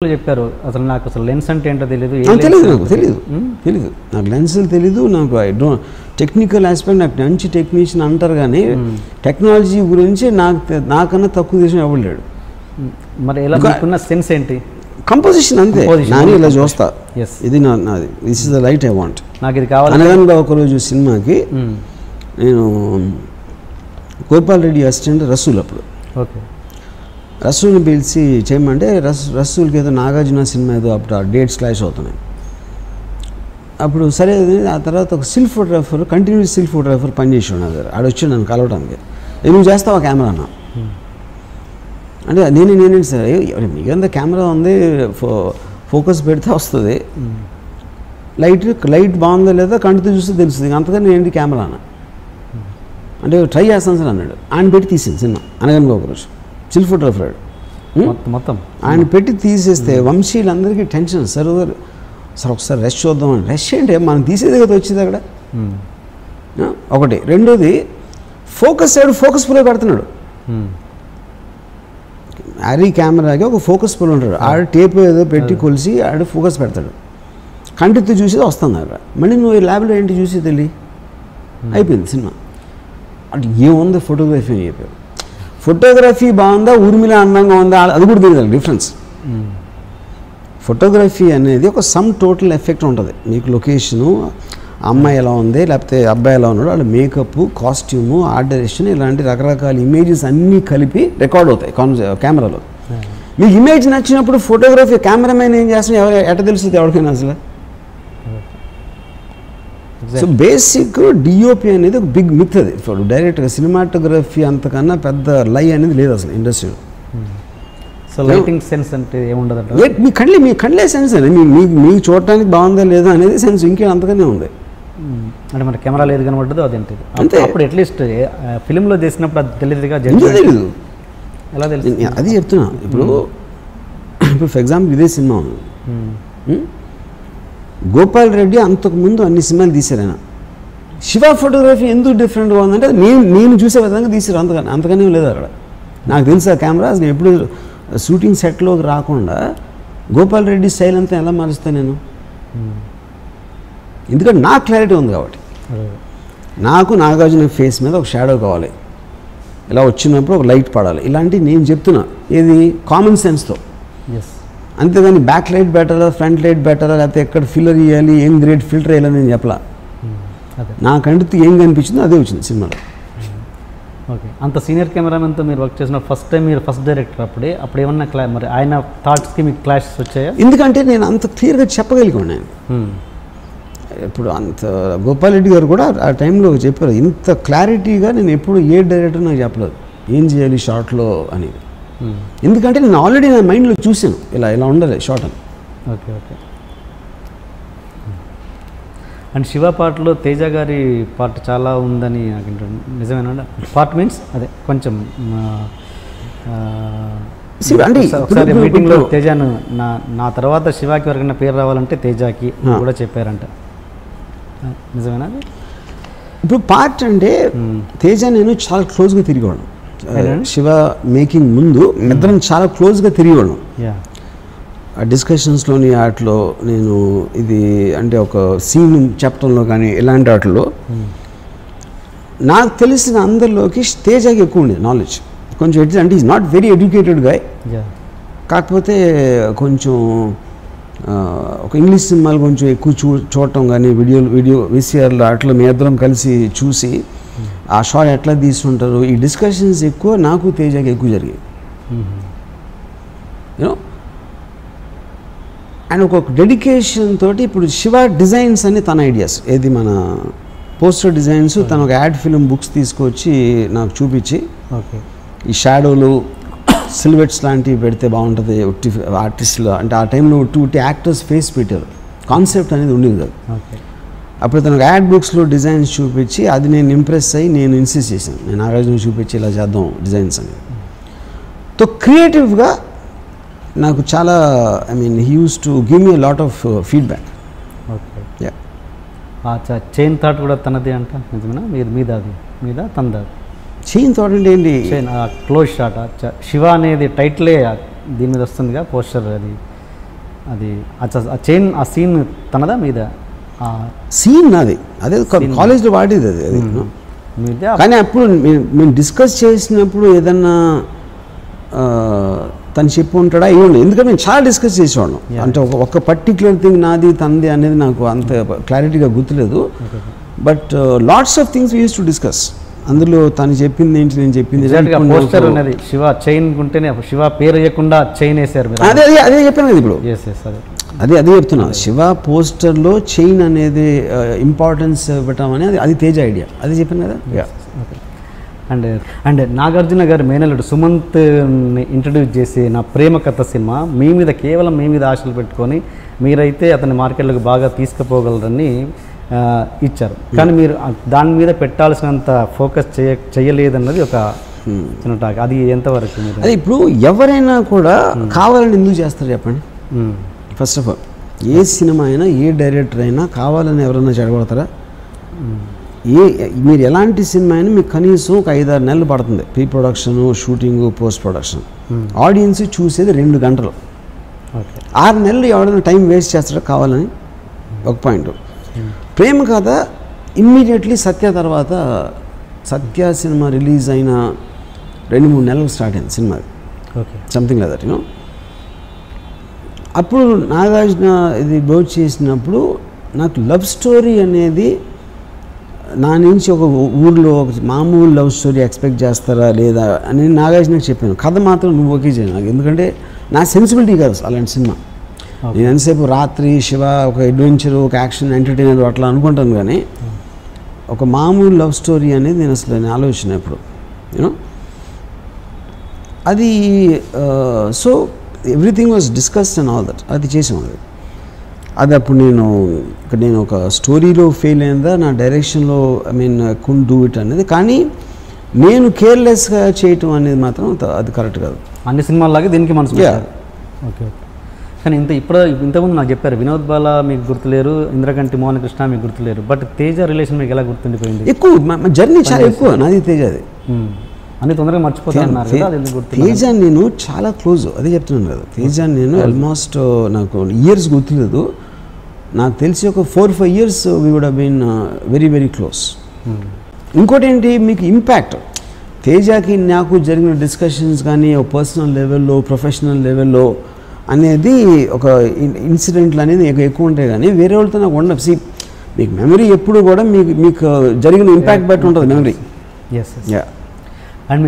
చెప్పారు అసలు నాకు అసలు లెన్స్ అంటే ఏంటో తెలియదు తెలియదు నాకు లెన్సులు తెలీదు నాకు ఐ డోంట్ టెక్నికల్ ఆస్పెక్ట్ నాకు మంచి టెక్నీషియన్ అంటారు కానీ టెక్నాలజీ గురించి నాకన్నా తక్కువ చేసిన ఇవ్వలేడు మరి ఎలా మీకున్న సెన్స్ ఏంటి కంపోజిషన్ అంతే నాని ఇలా చూస్తా ఇది నాది this is the light I want నాకు ఇది కావాలి అనగనగా ఒకరోజు సినిమాకి నేను గోపాల్ రెడ్డి అసిస్టెంట్ రసూల్ అప్పుడు ఓకే రసూల్ని పిలిచి చేయమంటే రసూల్కి ఏదో నాగార్జున సినిమా ఏదో అప్పుడు ఆ డేట్స్ క్లాష్ అవుతున్నాయి అప్పుడు సరే ఆ తర్వాత ఒక still photographer continuous still photographer పనిచేసి ఉన్నాడు ఆడ వచ్చి నన్ను కలవడానికి నువ్వు చేస్తావా కెమెరా అన్న అంటే నేనేంటి సార్ మీకంతా కెమెరా ఉంది ఫోకస్ పెడితే వస్తుంది లైట్ బాగుందా లేదా కంటితో చూస్తే తెలుస్తుంది అంతకని ఏంటి కెమెరా అన్న అంటే ట్రై చేస్తాను సార్ అన్నాడు ఆయన పెట్టి తీసింది సినిమా అనగానే ఒకరోజు స్టిల్ ఫోటోగ్రాఫర్ మొత్తం ఆయన పెట్టి తీసేస్తే వంశీలందరికీ టెన్షన్ సార్ ఒకసారి రెస్ట్ చూద్దామని రెస్ట్ ఏంటి మనం తీసేది కదా వచ్చేది అక్కడ ఒకటి రెండోది ఫోకస్ పుల్ పెడుతున్నాడు హ్యారీ కెమెరాకి ఒక ఫోకస్ పుల్ ఉంటాడు ఆడ టేప్ ఏదో పెట్టి కొలిసి ఆడ ఫోకస్ పెడతాడు కంటితో చూసేది వస్తుంది అక్కడ మళ్ళీ నువ్వు ల్యాబ్లో ఏంటి చూసి తెలియ అయిపోయింది సినిమా అంటే ఏముంది ఫోటోగ్రఫీ అని చెప్పారు ఫోటోగ్రఫీ బాగుందా ఊర్మిళ అందంగా ఉందా అది కూడా తెలియదు డిఫరెన్స్ ఫోటోగ్రఫీ అనేది ఒక సమ్ టోటల్ ఎఫెక్ట్ ఉంటుంది మీకు లొకేషను అమ్మాయి ఎలా ఉంది లేకపోతే అబ్బాయి ఎలా ఉన్నాడు వాళ్ళ మేకప్ కాస్ట్యూము ఆర్ట్ డైరెక్షన్ ఇలాంటి రకరకాల ఇమేజెస్ అన్నీ కలిపి రికార్డ్ అవుతాయి కెమెరాలో మీకు ఇమేజ్ నచ్చినప్పుడు ఫోటోగ్రఫీ కెమెరామెన్ ఏం చేస్తున్నా ఎట్ట తెలుస్తుంది ఎవరికైనా అసలు సో బేసిక్ డిఓపి అనేది ఒక బిగ్ మిత్ అది ఇప్పుడు డైరెక్ట్గా సినిమాటోగ్రఫీ అంతకన్నా పెద్ద లై అనేది లేదు అసలు ఇండస్ట్రీలో సో లైటింగ్ సెన్స్ అంటే ఏముండదు మీ కళ్ళే సెన్స్ అని మీకు చూడటానికి బాగుందా లేదా అనేది సెన్స్ ఇంకే అంతగానే ఉంది అంటే మన కెమెరా లేదు కనబడ్డదు అదేంటి అంతే అప్పుడు అట్లీస్ట్ ఫిలింలో చేసినప్పుడు అది తెలియదుగా తెలీదు ఎలా తెలుసు అది చెప్తున్నా ఇప్పుడు ఫర్ ఎగ్జాంపుల్ ఇదే సినిమా గోపాల్ రెడ్డి అంతకుముందు అన్ని సినిమాలు తీశారు ఆయన శివ ఫోటోగ్రఫీ ఎందుకు డిఫరెంట్గా ఉందంటే నేను చూసే విధంగా తీసారు అంతకనే లేదు అక్కడ నాకు తెలుసు ఆ కెమెరా నేను ఎప్పుడు షూటింగ్ సెట్లోకి రాకుండా గోపాల్ రెడ్డి స్టైల్ అంతా ఎలా మారుస్తాను నేను ఎందుకంటే నాకు క్లారిటీ ఉంది కాబట్టి నాకు నాగార్జున ఫేస్ మీద ఒక షాడో కావాలి ఇలా వచ్చినప్పుడు ఒక లైట్ పడాలి ఇలాంటివి నేను చెప్తున్నా ఏది కామన్ సెన్స్తో అంతేగాని బ్యాక్ లైట్ బెటరా ఫ్రంట్ లైట్ బెటరా లేకపోతే ఎక్కడ ఫిల్లర్ ఇవ్వాలి ఏం గ్రేట్ ఫిల్టర్ వేయాలని నేను చెప్పలా నాకంటే ఏం కనిపించిందో అదే వచ్చింది సినిమాలో ఓకే అంత సీనియర్ కెమెరామెన్తో మీరు వర్క్ చేసిన ఫస్ట్ టైం మీరు ఫస్ట్ డైరెక్టర్ అప్పుడు ఏమన్నా మరి ఆయన థాట్స్కి మీకు క్లాషెస్ వచ్చాయా ఎందుకంటే నేను అంత క్లియర్గా చెప్పగలిగాను నేను ఇప్పుడు అంత గోపాల్ రెడ్డి గారు కూడా ఆ టైంలో చెప్పారు ఇంత క్లారిటీగా నేను ఎప్పుడు ఏ డైరెక్టర్ నాకు చెప్పలేదు ఏం చేయాలి షార్ట్లో అనేది ఎందుకంటే నేను ఆల్రెడీ నా మైండ్లో చూసాను ఇలా ఉండాలి షార్ట్ అని ఓకే అండ్ శివ పాటలో తేజ గారి పార్ట్ చాలా ఉందని నాకు నిజమేనా పార్ట్ మీన్స్ అదే కొంచెం అంటే ఒకసారి మీటింగ్లో తేజాను నా తర్వాత శివాకి వరకైనా పేరు రావాలంటే తేజాకి కూడా చెప్పారంట నిజమేనా ఇప్పుడు పార్ట్ అంటే తేజ నేను చాలా క్లోజ్గా తిరిగేవాళ్ళం శివ మేకింగ్ ముందు ఇద్దరం చాలా క్లోజ్గా తిరిగేవాళ్ళం ఆ డిస్కషన్స్లోని వాటిలో నేను ఇది అంటే ఒక సీన్ చెప్పడంలో కానీ ఇలాంటి వాటిలో నాకు తెలిసిన అందరిలోకి తేజకి ఎక్కువ ఉండేది నాలెడ్జ్ కొంచెం అంటే is not very educated guy కాకపోతే కొంచెం ఒక ఇంగ్లీష్ సినిమాలు కొంచెం ఎక్కువ చూడటం కానీ వీడియో విసిఆర్లో అట్లా మీ ఇద్దరం కలిసి చూసి ఆ షాట్ ఎట్లా తీసుకుంటారు ఈ డిస్కషన్స్ ఎక్కువ నాకు తేజకి ఎక్కువ జరిగాయి యూనో అండ్ ఒక డెడికేషన్ తోటి ఇప్పుడు శివ డిజైన్స్ అని తన ఐడియాస్ ఏది మన పోస్టర్ డిజైన్స్ తన ఒక యాడ్ ఫిలిం బుక్స్ తీసుకొచ్చి నాకు చూపించి ఈ షాడోలు సిల్వెట్స్ లాంటివి పెడితే బాగుంటుంది ఒట్టి ఆర్టిస్టులు అంటే ఆ టైంలో ఒట్టి యాక్టర్స్ ఫేస్ పెట్టారు కాన్సెప్ట్ అనేది ఉండేది కాదు అప్పుడు తనకు యాడ్ బుక్స్లో డిజైన్స్ చూపించి అది నేను ఇంప్రెస్ అయ్యి నేను ఇన్సిస్ట్ చేశాను నేను నాగార్జున చూపించి ఇలా చేద్దాం డిజైన్స్ అని సో క్రియేటివ్గా నాకు చాలా I mean he use to give me lot of feedback chain thought కూడా తనది అంట నిజమేనా మీద తనది చైన్ థాట్ అంటే ఏంటి క్లోజ్ షాట్ శివ అనేది టైటిలే దీని మీద వస్తుందిగా పోస్టర్ అది అది ఆ చైన్ ఆ సీన్ తనదా మీద సీన్ నాది, అదే కాలేజ్లో వాడేది అది మీదే. కానీ అప్పుడు మేము డిస్కస్ చేసినప్పుడు ఏదన్నా తను చెప్పి ఉంటాడా ఇవ్వండి, ఎందుకంటే మేము చాలా డిస్కస్ చేసేవాళ్ళం. అంటే ఒక పర్టిక్యులర్ థింగ్ నాది తనది అనేది నాకు అంత క్లారిటీగా గుర్తులేదు. But lots of things we use to discuss. అందులో తను చెప్పింది ఏంటి, నేను చెప్పింది పోస్టర్ ఉన్నది శివ చైన్ ఉంటేనే శివ పేరు వేయకుండా చైన్ వేసారు. అదే అదే చెప్పాను కదా ఇప్పుడు, అదే చెప్తున్నా. శివ పోస్టర్లో చైన్ అనేది ఇంపార్టెన్స్ ఇవ్వటం అనేది అది తేజ ఐడియా, అది చెప్పాను కదా. అండ్ నాగార్జున గారు మేనల్లుడు సుమంత్ ఇంట్రడ్యూస్ చేసి నా ప్రేమ కథ సినిమా కేవలం మీ మీద ఆశలు పెట్టుకొని మీరైతే అతని మార్కెట్లకు బాగా తీసుకుపోగలరని ఇచ్చారు. కానీ మీరు దాని మీద పెట్టాల్సినంత ఫోకస్ చేయలేదన్నది ఒక చిన్న టాక్. అది ఎంతవరకు మీరు అది ఇప్పుడు ఎవరైనా కూడా కావాలని ఎందుకు చేస్తారు చెప్పండి? First of all A cinema అయినా ఏ డైరెక్టర్ అయినా కావాలని ఎవరైనా చెడగొడతారా? మీరు ఎలాంటి సినిమా అయినా మీకు కనీసం ఒక 5-6 నెలలు పడుతుంది, pre production, shooting, post production. Audience చూసేది 2 గంటలు. 6 నెలలు ఎవరైనా టైం వేస్ట్ చేస్తారా కావాలని? ఒక పాయింట్. ప్రేమ కథ ఇమ్మీడియట్లీ సత్య తర్వాత, సత్య సినిమా రిలీజ్ అయిన 2-3 నెలలకు స్టార్ట్ అయింది cinema, something like that you know. అప్పుడు నాగార్జున ఇది బ్రోచ్ చేసినప్పుడు నాకు లవ్ స్టోరీ అనేది నా నుంచి ఒక ఊర్లో ఒక మామూలు లవ్ స్టోరీ ఎక్స్పెక్ట్ చేస్తారా లేదా అని నాగార్జునకి చెప్పాను. కథ మాత్రం నువ్వు ఓకే చేయను నాకు, ఎందుకంటే నా సెన్సిబిలిటీ కాదు అలాంటి సినిమా. నేను ఎంతసేపు రాత్రి శివ ఒక అడ్వెంచరు, ఒక యాక్షన్, ఎంటర్టైనర్ అట్లా అనుకుంటాను, కానీ ఒక మామూలు లవ్ స్టోరీ అనేది నేను అసలు ఆలోచన ఎప్పుడు యూనో అది. So everything was discussed and all that, అది చేసాం. అది అప్పుడు నేను ఒక స్టోరీలో ఫెయిల్ అయిందా, నా డైరెక్షన్లో I mean could do it అనేది. కానీ నేను కేర్లెస్గా చేయటం అనేది మాత్రం అది కరెక్ట్ కాదు. అన్ని సినిమాల్లాగే దీనికి మనసు. ఓకే. కానీ ఇంతకుముందు నాకు చెప్పారు వినోద్ బాల మీకు గుర్తులేరు, ఇంద్రకంటి మోహన్ కృష్ణ మీకు గుర్తులేరు, బట్ తేజ రిలేషన్ మీకు ఎలా గుర్తుండిపోయింది? ఎక్కువ జర్నీ చాలా ఎక్కువ నాది తేజది, అన్ని తొందరగా మర్చిపోతున్నారు. తేజ నేను చాలా క్లోజ్, అదే చెప్తున్నాను కదా. తేజ నేను ఆల్మోస్ట్ నాకు ఇయర్స్ గుర్తులేదు, నాకు తెలిసి ఒక 4-5 years we would have been very very close. ఇంకోటి ఏంటి, మీకు ఇంపాక్ట్ తేజకి నాకు జరిగిన డిస్కషన్స్ కానీ పర్సనల్ లెవెల్లో, ప్రొఫెషనల్ లెవెల్లో అనేది ఒక ఇన్సిడెంట్లు అనేది ఎక్కువ ఉంటాయి, కానీ వేరే వాళ్ళతో నాకు ఉండదు. మీకు మెమరీ ఎప్పుడు కూడా మీకు జరిగిన ఇంపాక్ట్ బట్టి ఉంటుంది మెమరీ. అండ్